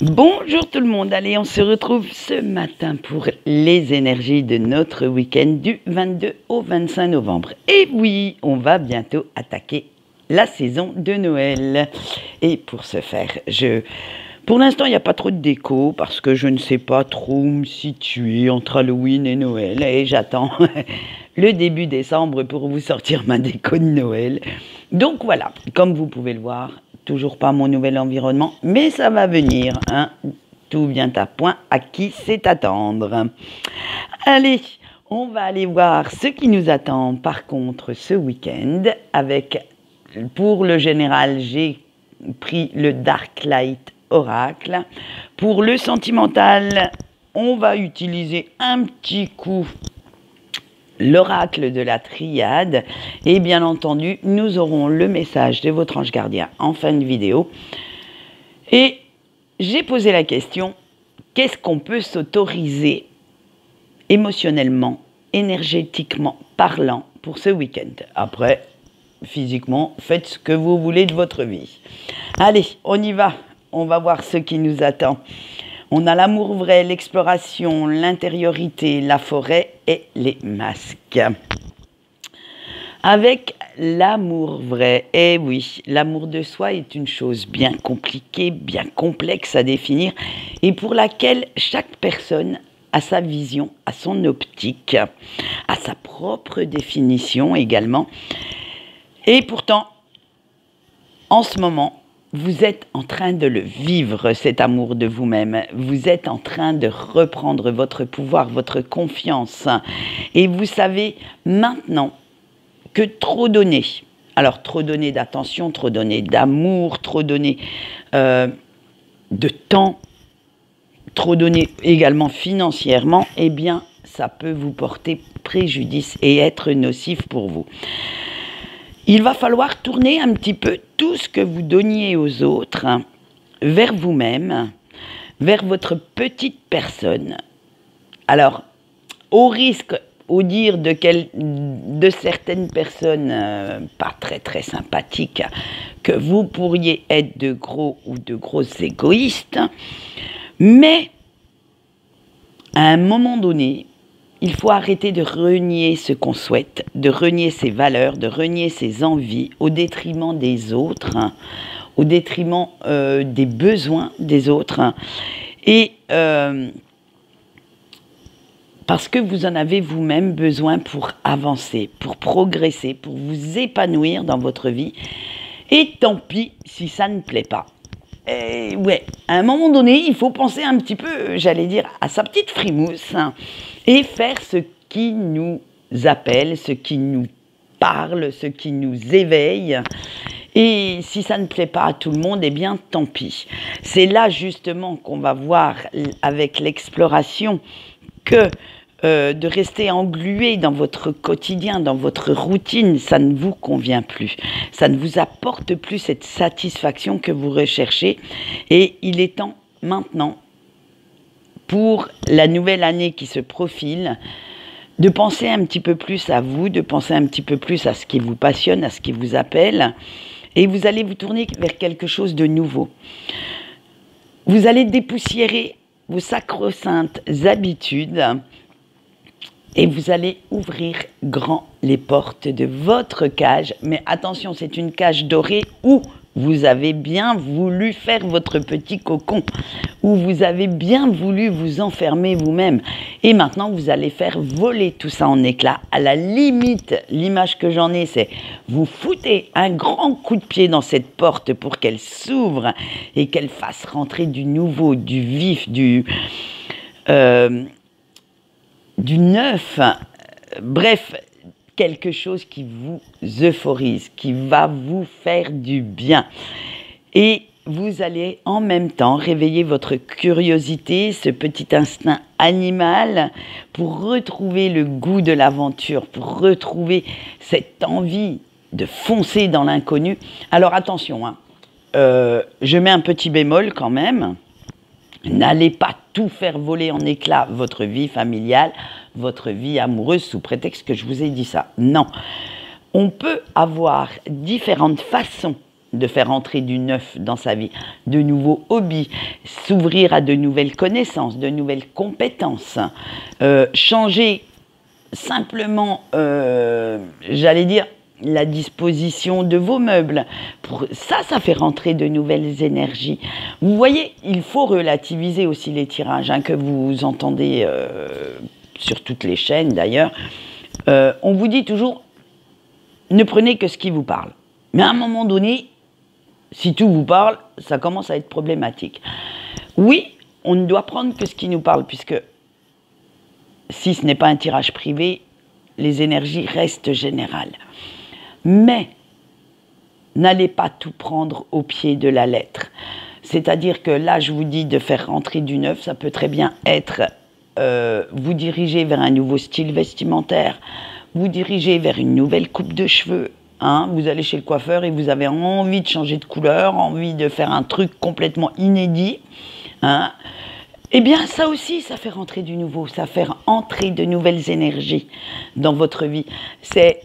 Bonjour tout le monde, allez on se retrouve ce matin pour les énergies de notre week-end du 22 au 25 novembre. Et oui, on va bientôt attaquer la saison de Noël. Et pour ce faire, pour l'instant il n'y a pas trop de déco parce que je ne sais pas trop me situer entre Halloween et Noël. Et j'attends le début décembre pour vous sortir ma déco de Noël. Donc voilà, comme vous pouvez le voir, toujours pas mon nouvel environnement, mais ça va venir, hein. Tout vient à point, à qui c'est attendre. Allez, on va aller voir ce qui nous attend par contre ce week-end. Pour le général, j'ai pris le Dark Light Oracle. Pour le sentimental, on va utiliser un petit coup l'oracle de la triade, et bien entendu, nous aurons le message de votre ange gardien en fin de vidéo. Et j'ai posé la question, qu'est-ce qu'on peut s'autoriser émotionnellement, énergétiquement parlant pour ce week-end? Après, physiquement, faites ce que vous voulez de votre vie. Allez, on y va, on va voir ce qui nous attend. On a l'amour vrai, l'exploration, l'intériorité, la forêt et les masques. Avec l'amour vrai, eh oui, l'amour de soi est une chose bien compliquée, bien complexe à définir et pour laquelle chaque personne a sa vision, a son optique, a sa propre définition également. Et pourtant, en ce moment, vous êtes en train de le vivre, cet amour de vous-même. Vous êtes en train de reprendre votre pouvoir, votre confiance. Et vous savez maintenant que trop donner, alors trop donner d'attention, trop donner d'amour, trop donner de temps, trop donner également financièrement, eh bien, ça peut vous porter préjudice et être nocif pour vous. Il va falloir tourner un petit peu tout ce que vous donniez aux autres vers vous-même, vers votre petite personne. Alors, au risque, au dire de certaines personnes pas très sympathiques, que vous pourriez être de gros ou de grosses égoïstes, mais à un moment donné, il faut arrêter de renier ce qu'on souhaite, de renier ses valeurs, de renier ses envies au détriment des autres, au détriment des besoins des autres. Et parce que vous en avez vous-même besoin pour avancer, pour progresser, pour vous épanouir dans votre vie. Et tant pis si ça ne plaît pas. Et ouais, à un moment donné, il faut penser un petit peu, j'allais dire, à sa petite frimousse et faire ce qui nous appelle, ce qui nous parle, ce qui nous éveille. Et si ça ne plaît pas à tout le monde, eh bien, tant pis. C'est là justement qu'on va voir avec l'exploration que de rester englué dans votre quotidien, dans votre routine, ça ne vous convient plus. Ça ne vous apporte plus cette satisfaction que vous recherchez. Et il est temps maintenant, pour la nouvelle année qui se profile, de penser un petit peu plus à vous, de penser un petit peu plus à ce qui vous passionne, à ce qui vous appelle. Et vous allez vous tourner vers quelque chose de nouveau. Vous allez dépoussiérer vos sacro-saintes habitudes et vous allez ouvrir grand les portes de votre cage. Mais attention, c'est une cage dorée où vous avez bien voulu faire votre petit cocon, où vous avez bien voulu vous enfermer vous-même. Et maintenant, vous allez faire voler tout ça en éclats. À la limite, l'image que j'en ai, c'est vous foutez un grand coup de pied dans cette porte pour qu'elle s'ouvre et qu'elle fasse rentrer du nouveau, du vif, du neuf, bref, quelque chose qui vous euphorise, qui va vous faire du bien. Et vous allez en même temps réveiller votre curiosité, ce petit instinct animal, pour retrouver le goût de l'aventure, pour retrouver cette envie de foncer dans l'inconnu. Alors attention, hein, je mets un petit bémol quand même. N'allez pas tout faire voler en éclats, votre vie familiale, votre vie amoureuse, sous prétexte que je vous ai dit ça. Non. On peut avoir différentes façons de faire entrer du neuf dans sa vie, de nouveaux hobbies, s'ouvrir à de nouvelles connaissances, de nouvelles compétences, changer simplement, j'allais dire, la disposition de vos meubles. Ça fait rentrer de nouvelles énergies. Vous voyez, il faut relativiser aussi les tirages que vous entendez sur toutes les chaînes d'ailleurs. On vous dit toujours, ne prenez que ce qui vous parle. Mais à un moment donné, si tout vous parle, ça commence à être problématique. Oui, on ne doit prendre que ce qui nous parle, puisque si ce n'est pas un tirage privé, les énergies restent générales. Mais n'allez pas tout prendre au pied de la lettre. C'est-à-dire que là, je vous dis de faire rentrer du neuf, ça peut très bien être vous diriger vers un nouveau style vestimentaire, vous diriger vers une nouvelle coupe de cheveux. Vous allez chez le coiffeur et vous avez envie de changer de couleur, envie de faire un truc complètement inédit. Eh bien, ça aussi, ça fait rentrer du nouveau, ça fait entrer de nouvelles énergies dans votre vie. C'est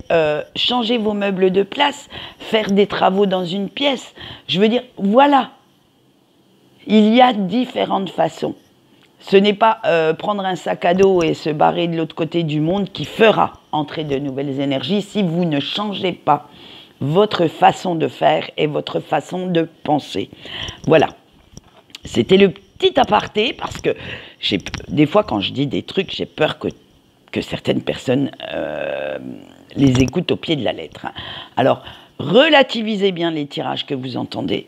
changer vos meubles de place, faire des travaux dans une pièce. Je veux dire, voilà, il y a différentes façons. Ce n'est pas prendre un sac à dos et se barrer de l'autre côté du monde qui fera entrer de nouvelles énergies si vous ne changez pas votre façon de faire et votre façon de penser. Voilà, c'était le petit aparté parce que des fois quand je dis des trucs, j'ai peur que certaines personnes les écoutent au pied de la lettre. Alors, relativisez bien les tirages que vous entendez.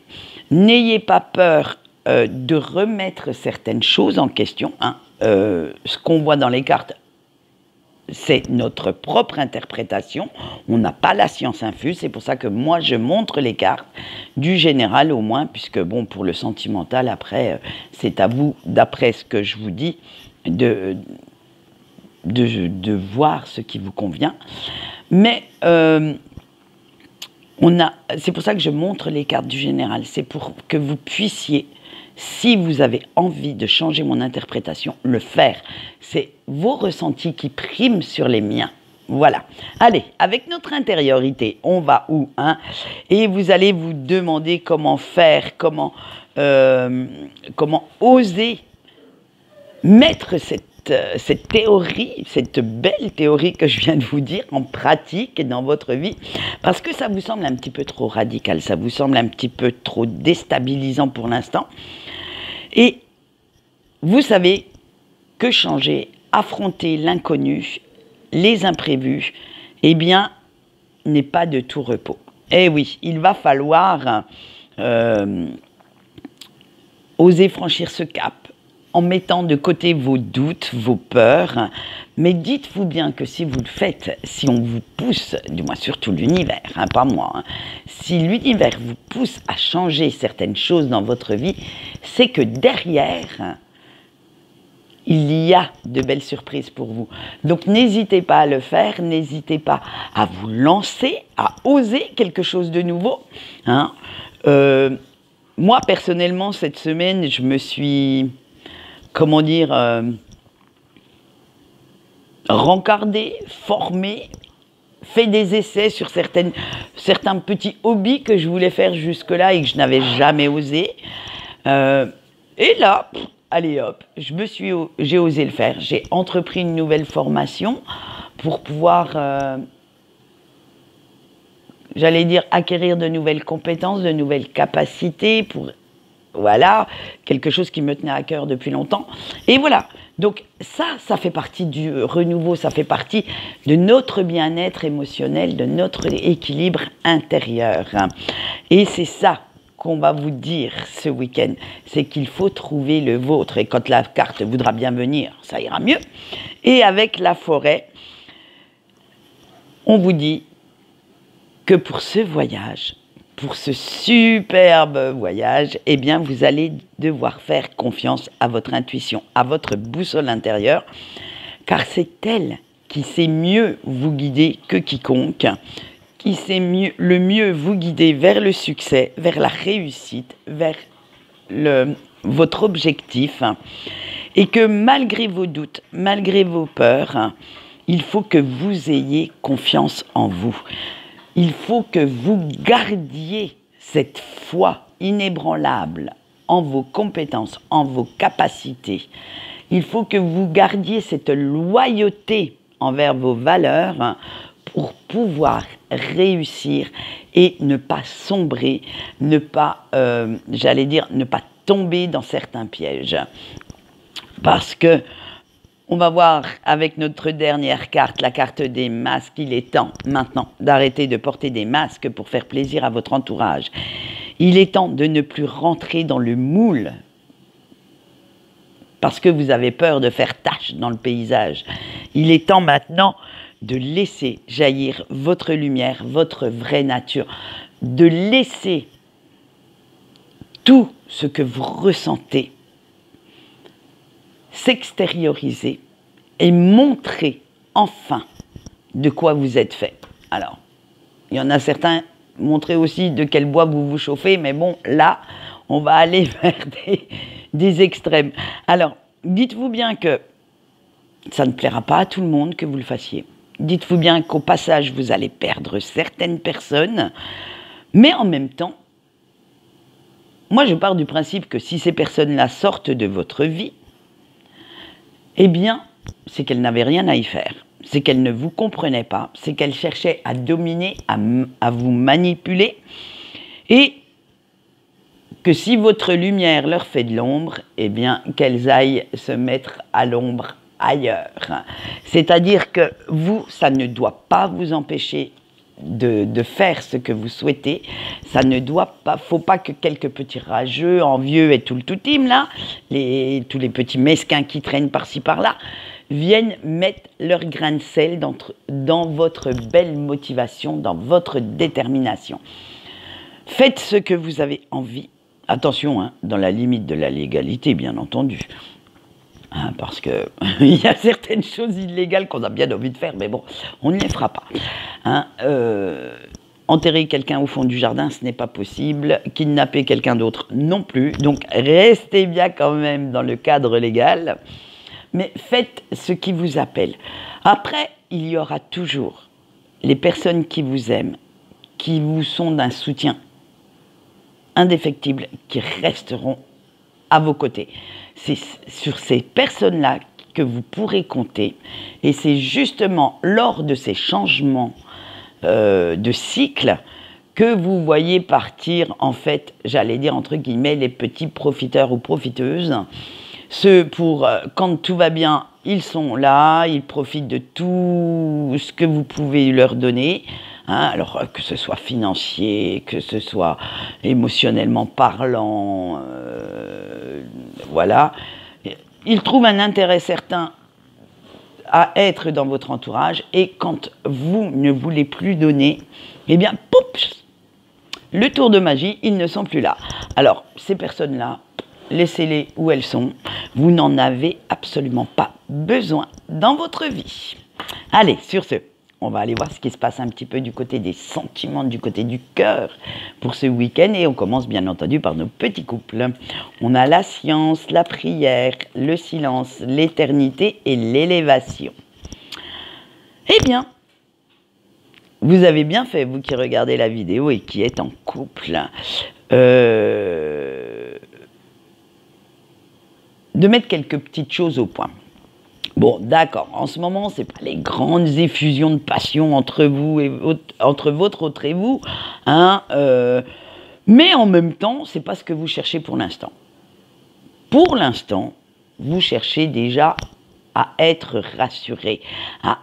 N'ayez pas peur de remettre certaines choses en question. Ce qu'on voit dans les cartes, c'est notre propre interprétation. On n'a pas la science infuse. C'est pour ça que moi, je montre les cartes du général au moins, puisque bon, pour le sentimental, après, c'est à vous, d'après ce que je vous dis, de voir ce qui vous convient. Mais c'est pour ça que je montre les cartes du général. C'est pour que vous puissiez, si vous avez envie de changer mon interprétation, le faire. C'est vos ressentis qui priment sur les miens. Voilà. Allez, avec notre intériorité, on va où, Et vous allez vous demander comment faire, comment oser mettre cette théorie, cette belle théorie que je viens de vous dire en pratique dans votre vie, parce que ça vous semble un petit peu trop radical, ça vous semble un petit peu trop déstabilisant pour l'instant. Et vous savez que changer, affronter l'inconnu, les imprévus, eh bien, n'est pas de tout repos. Eh oui, il va falloir oser franchir ce cap en mettant de côté vos doutes, vos peurs. Mais dites-vous bien que si vous le faites, si on vous pousse, du moins surtout l'univers, pas moi, si l'univers vous pousse à changer certaines choses dans votre vie, c'est que derrière, il y a de belles surprises pour vous. Donc n'hésitez pas à le faire, n'hésitez pas à vous lancer, à oser quelque chose de nouveau. Moi, personnellement, cette semaine, je me suis, comment dire, rencardé, formé, fait des essais sur certains petits hobbies que je voulais faire jusque-là et que je n'avais jamais osé. Et là, allez hop, j'ai osé le faire. J'ai entrepris une nouvelle formation pour pouvoir, j'allais dire, acquérir de nouvelles compétences, de nouvelles capacités pour, voilà, quelque chose qui me tenait à cœur depuis longtemps. Et voilà, donc ça fait partie du renouveau, ça fait partie de notre bien-être émotionnel, de notre équilibre intérieur. Et c'est ça qu'on va vous dire ce week-end, c'est qu'il faut trouver le vôtre. Et quand la carte voudra bien venir, ça ira mieux. Et avec la forêt, on vous dit que pour ce voyage, pour ce superbe voyage, eh bien, vous allez devoir faire confiance à votre intuition, à votre boussole intérieure, car c'est elle qui sait mieux vous guider que quiconque, qui sait le mieux vous guider vers le succès, vers la réussite, vers votre objectif, et que malgré vos doutes, malgré vos peurs, il faut que vous ayez confiance en vous. Il faut que vous gardiez cette foi inébranlable en vos compétences, en vos capacités. Il faut que vous gardiez cette loyauté envers vos valeurs pour pouvoir réussir et ne pas sombrer, ne pas, ne pas tomber dans certains pièges. Parce que on va voir avec notre dernière carte, la carte des masques, il est temps maintenant d'arrêter de porter des masques pour faire plaisir à votre entourage. Il est temps de ne plus rentrer dans le moule parce que vous avez peur de faire tache dans le paysage. Il est temps maintenant de laisser jaillir votre lumière, votre vraie nature, de laisser tout ce que vous ressentez s'extérioriser et montrer enfin de quoi vous êtes fait. Alors, il y en a certains, montrer aussi de quel bois vous vous chauffez, mais bon, là, on va aller vers des extrêmes. Alors, dites-vous bien que ça ne plaira pas à tout le monde que vous le fassiez. Dites-vous bien qu'au passage, vous allez perdre certaines personnes, mais en même temps, moi je pars du principe que si ces personnes-là sortent de votre vie, eh bien, c'est qu'elles n'avaient rien à y faire. C'est qu'elles ne vous comprenaient pas, c'est qu'elles cherchaient à dominer, à vous manipuler, et que si votre lumière leur fait de l'ombre, eh bien, qu'elles aillent se mettre à l'ombre ailleurs. C'est-à-dire que vous, ça ne doit pas vous empêcher de faire ce que vous souhaitez. Ça ne doit pas, faut pas que quelques petits rageux, envieux et tout le tout team là, tous les petits mesquins qui traînent par-ci par-là, viennent mettre leur grain de sel dans votre belle motivation, dans votre détermination. Faites ce que vous avez envie. Attention, hein, dans la limite de la légalité, bien entendu. Hein, parce qu'il y a certaines choses illégales qu'on a bien envie de faire, mais bon, on ne les fera pas. Hein, enterrer quelqu'un au fond du jardin, ce n'est pas possible. Kidnapper quelqu'un d'autre, non plus. Donc, restez bien quand même dans le cadre légal. Mais faites ce qui vous appelle. Après, il y aura toujours les personnes qui vous aiment, qui vous sont d'un soutien indéfectible, qui resteront à vos côtés. C'est sur ces personnes-là que vous pourrez compter. Et c'est justement lors de ces changements de cycle que vous voyez partir, en fait, j'allais dire entre guillemets, les petits profiteurs ou profiteuses. Ceux pour, quand tout va bien, ils sont là, ils profitent de tout ce que vous pouvez leur donner. Hein, alors que ce soit financier, que ce soit émotionnellement parlant, voilà. Ils trouvent un intérêt certain à être dans votre entourage, et quand vous ne voulez plus donner, eh bien, poups, le tour de magie, ils ne sont plus là. Alors, ces personnes-là, laissez-les où elles sont. Vous n'en avez absolument pas besoin dans votre vie. Allez, sur ce, on va aller voir ce qui se passe un petit peu du côté des sentiments, du côté du cœur pour ce week-end. Et on commence bien entendu par nos petits couples. On a la science, la prière, le silence, l'éternité et l'élévation. Eh bien, vous avez bien fait, vous qui regardez la vidéo et qui êtes en couple, de mettre quelques petites choses au point. Bon, d'accord, en ce moment, ce n'est pas les grandes effusions de passion entre vous et entre votre autre et vous, hein, mais en même temps, ce n'est pas ce que vous cherchez pour l'instant. Pour l'instant, vous cherchez déjà à être rassuré, à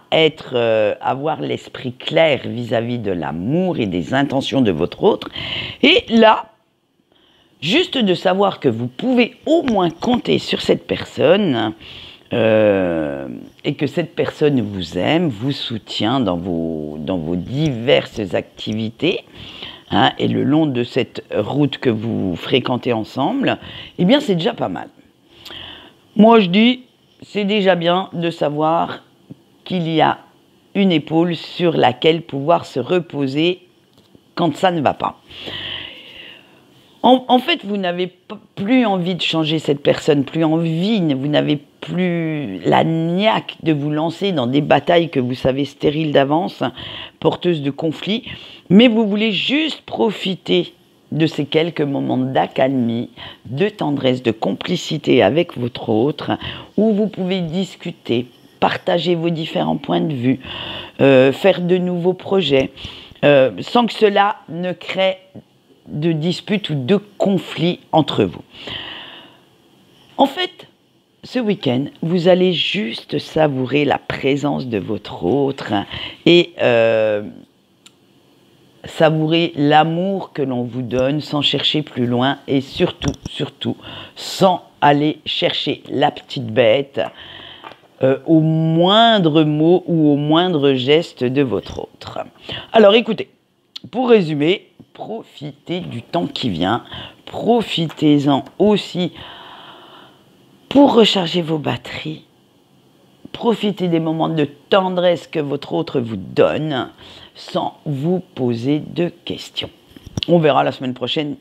avoir l'esprit clair vis-à-vis de l'amour et des intentions de votre autre. Et là, juste de savoir que vous pouvez au moins compter sur cette personne, et que cette personne vous aime, vous soutient dans vos diverses activités, hein, et le long de cette route que vous fréquentez ensemble, eh bien c'est déjà pas mal. Moi je dis, c'est déjà bien de savoir qu'il y a une épaule sur laquelle pouvoir se reposer quand ça ne va pas. En fait, vous n'avez plus envie de changer cette personne, plus envie, vous n'avez plus la niaque de vous lancer dans des batailles que vous savez stériles d'avance, porteuses de conflits, mais vous voulez juste profiter de ces quelques moments d'accalmie, de tendresse, de complicité avec votre autre, où vous pouvez discuter, partager vos différents points de vue, faire de nouveaux projets, sans que cela ne crée de disputes ou de conflits entre vous. En fait, ce week-end, vous allez juste savourer la présence de votre autre et savourer l'amour que l'on vous donne sans chercher plus loin et surtout, sans aller chercher la petite bête au moindre mot ou au moindre geste de votre autre. Alors écoutez, pour résumer, profitez du temps qui vient, profitez-en aussi pour recharger vos batteries, profitez des moments de tendresse que votre autre vous donne sans vous poser de questions. On verra la semaine prochaine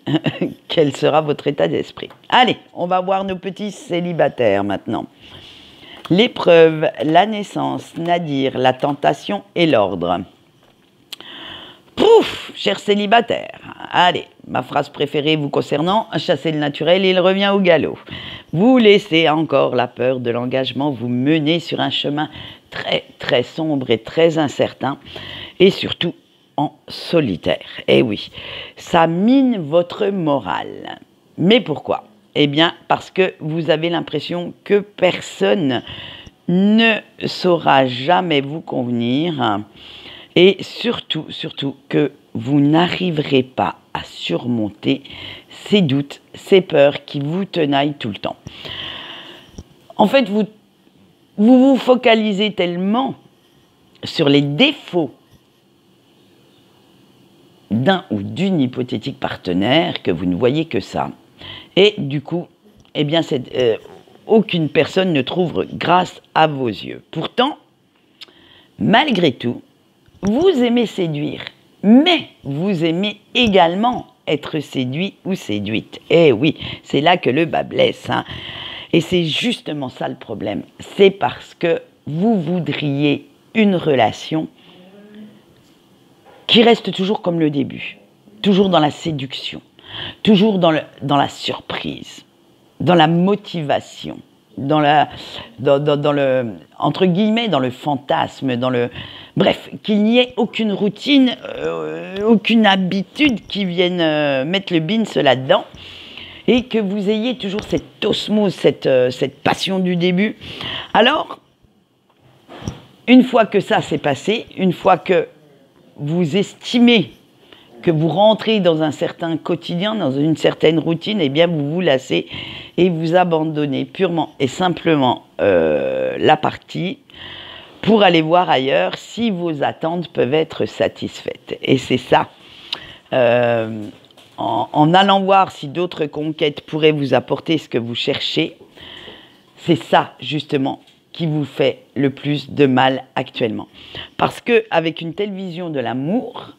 quel sera votre état d'esprit. Allez, on va voir nos petits célibataires maintenant. L'épreuve, la naissance, Nadir, la tentation et l'ordre. Pouf, cher célibataire. Allez, ma phrase préférée vous concernant, chasser le naturel, il revient au galop. Vous laissez encore la peur de l'engagement vous mener sur un chemin très sombre et très incertain, et surtout en solitaire. Eh oui, ça mine votre morale. Mais pourquoi ? Eh bien, parce que vous avez l'impression que personne ne saura jamais vous convenir, et surtout que vous n'arriverez pas à surmonter ces doutes, ces peurs qui vous tenaillent tout le temps. En fait, vous focalisez tellement sur les défauts d'un ou d'une hypothétique partenaire que vous ne voyez que ça. Et du coup, eh bien, aucune personne ne trouve grâce à vos yeux. Pourtant, malgré tout, vous aimez séduire, mais vous aimez également être séduit ou séduite. Eh oui, c'est là que le bât blesse, hein. Et c'est justement ça le problème. C'est parce que vous voudriez une relation qui reste toujours comme le début, toujours dans la séduction, toujours dans la surprise, dans la motivation, dans le entre guillemets, dans le fantasme, bref, qu'il n'y ait aucune routine, aucune habitude qui vienne mettre le bins là-dedans, et que vous ayez toujours cette osmose, cette passion du début. Alors, une fois que ça s'est passé, une fois que vous estimez que vous rentrez dans un certain quotidien, dans une certaine routine, eh bien vous vous lassez et vous abandonnez purement et simplement la partie pour aller voir ailleurs si vos attentes peuvent être satisfaites. Et c'est ça, en allant voir si d'autres conquêtes pourraient vous apporter ce que vous cherchez, c'est ça justement qui vous fait le plus de mal actuellement. Parce qu'avec une telle vision de l'amour,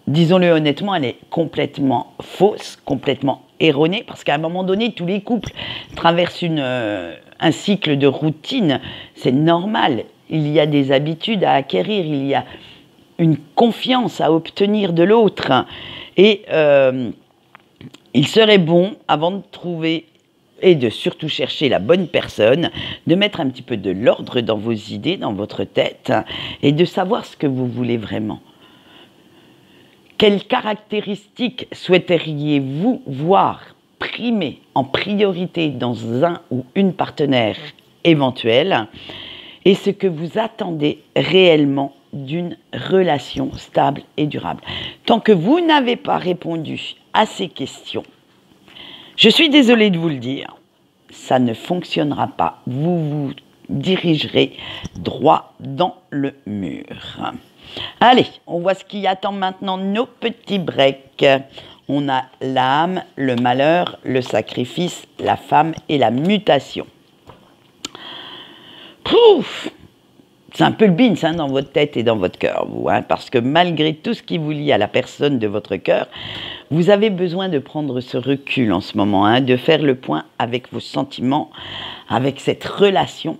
disons-le honnêtement, elle est complètement fausse, complètement erronée, parce qu'à un moment donné, tous les couples traversent un cycle de routine. C'est normal, il y a des habitudes à acquérir, il y a une confiance à obtenir de l'autre. Et il serait bon, avant de trouver et de surtout chercher la bonne personne, de mettre un petit peu de l'ordre dans vos idées, dans votre tête, et de savoir ce que vous voulez vraiment. Quelles caractéristiques souhaiteriez-vous voir primer en priorité dans un ou une partenaire éventuelle, et ce que vous attendez réellement d'une relation stable et durable. Tant que vous n'avez pas répondu à ces questions, je suis désolée de vous le dire, ça ne fonctionnera pas. Vous vous dirigerez droit dans le mur. Allez, on voit ce qui attend maintenant nos petits breaks. On a l'âme, le malheur, le sacrifice, la femme et la mutation. Pouf! C'est un peu le bins dans votre tête et dans votre cœur, vous, parce que malgré tout ce qui vous lie à la personne de votre cœur, vous avez besoin de prendre ce recul en ce moment, de faire le point avec vos sentiments, avec cette relation,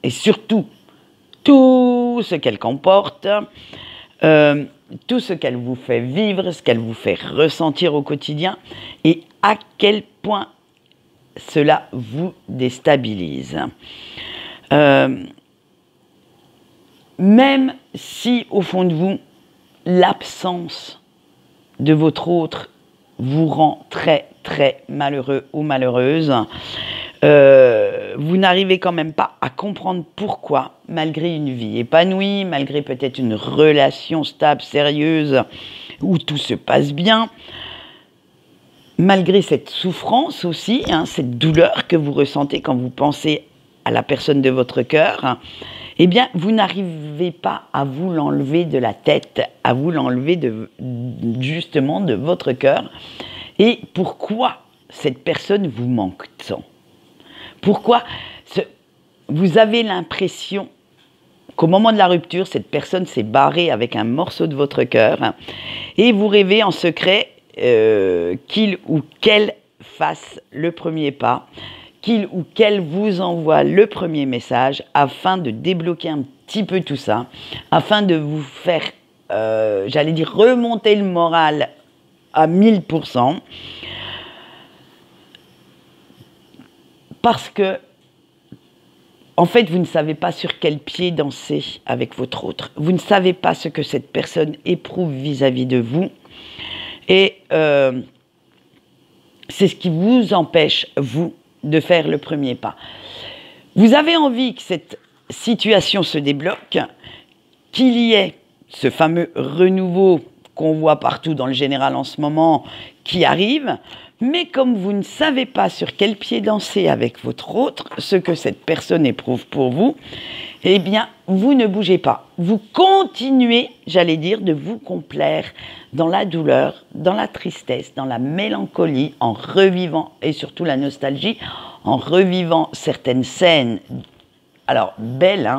et surtout, tout ce qu'elle comporte. tout ce qu'elle vous fait vivre, ce qu'elle vous fait ressentir au quotidien et à quel point cela vous déstabilise. Même si au fond de vous, l'absence de votre autre vous rend très très malheureux ou malheureuse, vous n'arrivez quand même pas à comprendre pourquoi, malgré une vie épanouie, malgré peut-être une relation stable, sérieuse, où tout se passe bien, malgré cette souffrance aussi, cette douleur que vous ressentez quand vous pensez à la personne de votre cœur, eh bien, vous n'arrivez pas à vous l'enlever de la tête, à vous l'enlever justement de votre cœur. Et pourquoi cette personne vous manque tant? Pourquoi vous avez l'impression qu'au moment de la rupture, cette personne s'est barrée avec un morceau de votre cœur et vous rêvez en secret qu'il ou qu'elle fasse le premier pas, qu'il ou qu'elle vous envoie le premier message afin de débloquer un petit peu tout ça, afin de vous faire, j'allais dire, remonter le moral à 1000%, parce que, en fait, vous ne savez pas sur quel pied danser avec votre autre. Vous ne savez pas ce que cette personne éprouve vis-à-vis de vous. Et c'est ce qui vous empêche, vous, de faire le premier pas. Vous avez envie que cette situation se débloque, qu'il y ait ce fameux renouveau qu'on voit partout dans le général en ce moment qui arrive, mais comme vous ne savez pas sur quel pied danser avec votre autre, ce que cette personne éprouve pour vous, eh bien, vous ne bougez pas. Vous continuez, j'allais dire, de vous complaire dans la douleur, dans la tristesse, dans la mélancolie, en revivant, et surtout la nostalgie, en revivant certaines scènes, alors belles,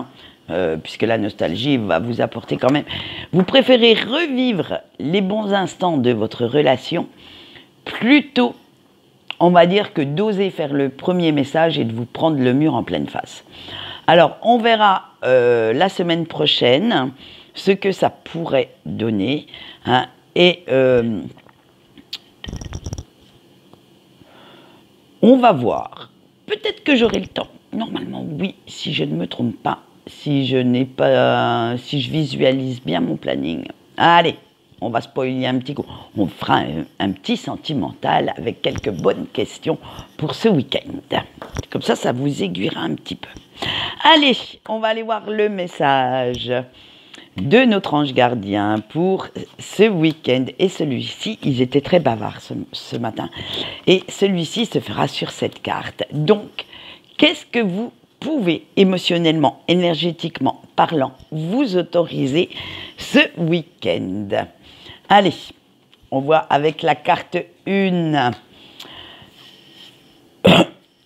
puisque la nostalgie va vous apporter quand même. Vous préférez revivre les bons instants de votre relation plutôt, on va dire, que d'oser faire le premier message et de vous prendre le mur en pleine face. Alors, on verra la semaine prochaine ce que ça pourrait donner. Et on va voir. Peut-être que j'aurai le temps. Normalement, oui, si je ne me trompe pas. Si je visualise bien mon planning. Allez, on va spoiler un petit coup. On fera un petit sentimental avec quelques bonnes questions pour ce week-end. Comme ça vous aiguillera un petit peu. Allez, on va aller voir le message de notre ange gardien pour ce week-end. Et celui-ci, ils étaient très bavards ce matin. Et celui-ci se fera sur cette carte. Donc, qu'est-ce que vous pouvez émotionnellement, énergétiquement parlant, vous autoriser ce week-end? Allez, on voit avec la carte 1.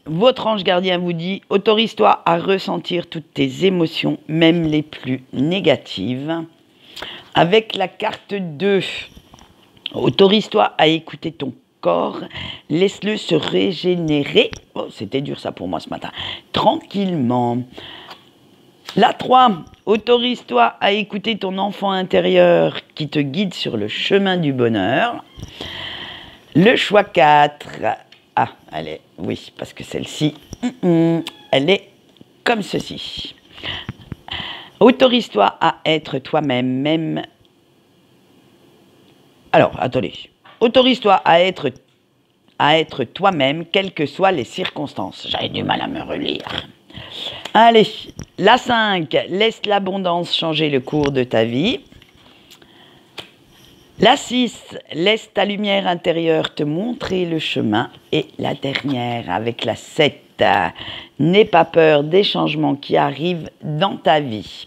Votre ange gardien vous dit « Autorise-toi à ressentir toutes tes émotions, même les plus négatives. » Avec la carte 2, « Autorise-toi à écouter ton corps, laisse-le se régénérer. » Oh, c'était dur ça pour moi ce matin. « Tranquillement. » La 3, « Autorise-toi à écouter ton enfant intérieur qui te guide sur le chemin du bonheur. » Le choix 4, ah, elle est, oui, parce que celle-ci, elle est comme ceci. Autorise-toi à être toi-même, même... Alors, attendez. Autorise-toi à être toi-même, quelles que soient les circonstances. J'avais du mal à me relire. Allez, la 5, laisse l'abondance changer le cours de ta vie. La 6, laisse ta lumière intérieure te montrer le chemin. Et la dernière, avec la 7, n'aie pas peur des changements qui arrivent dans ta vie.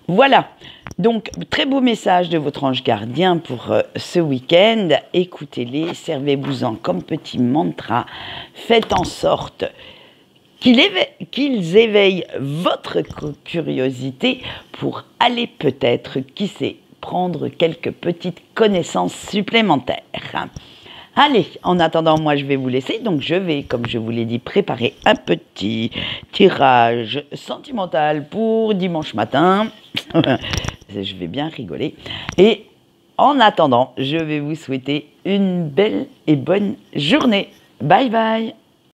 Voilà, donc très beau message de votre ange gardien pour ce week-end. Écoutez-les, servez-vous-en comme petit mantra. Faites en sorte qu'ils éveillent votre curiosité pour aller peut-être, qui sait, prendre quelques petites connaissances supplémentaires. Allez, en attendant, moi je vais vous laisser, donc je vais, comme je vous l'ai dit, préparer un petit tirage sentimental pour dimanche matin. Je vais bien rigoler. Et En attendant, je vais vous souhaiter une belle et bonne journée. Bye bye.